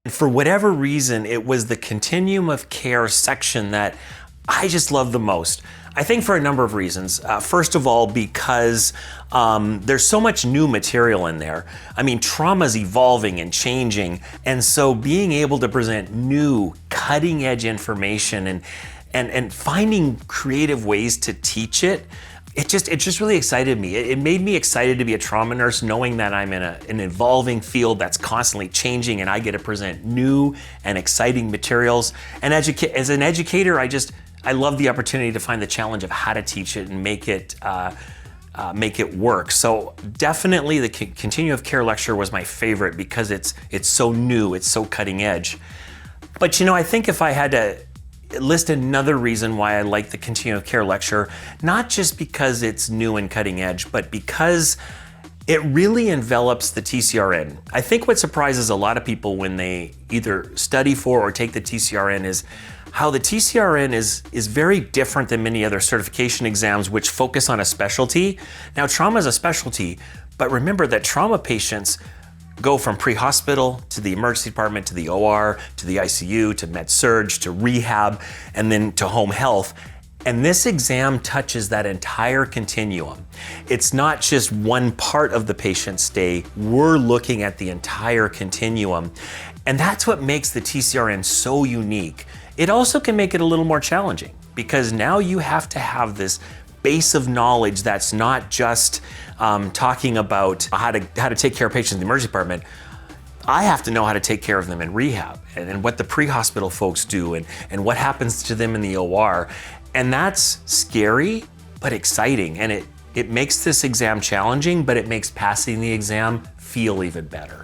For whatever reason, it was the continuum of care section that I just love the most. I think for a number of reasons. First of all, because there's so much new material in there. I mean, trauma's evolving and changing, and so being able to present new, cutting-edge information and finding creative ways to teach it, it just really excited me. It made me excited to be a trauma nurse, knowing that I'm in an evolving field that's constantly changing, and I get to present new and exciting materials. And as an educator, I love the opportunity to find the challenge of how to teach it and make it work. So definitely the continuum of care lecture was my favorite because it's so new, it's so cutting edge. But I think if I had to list another reason why I like the continuum of care lecture, not just because it's new and cutting edge, but because it really envelops the TCRN. I think what surprises a lot of people when they either study for or take the TCRN is how the TCRN is very different than many other certification exams which focus on a specialty. Now, trauma is a specialty, but remember that trauma patients go from pre-hospital to the emergency department, to the OR, to the ICU, to med-surg, to rehab, and then to home health. And this exam touches that entire continuum. It's not just one part of the patient's stay. We're looking at the entire continuum. And that's what makes the TCRN so unique. It also can make it a little more challenging because now you have to have this base of knowledge that's not just talking about how to take care of patients in the emergency department. I have to know how to take care of them in rehab and what the pre-hospital folks do and what happens to them in the OR. And that's scary, but exciting. And it makes this exam challenging, but it makes passing the exam feel even better.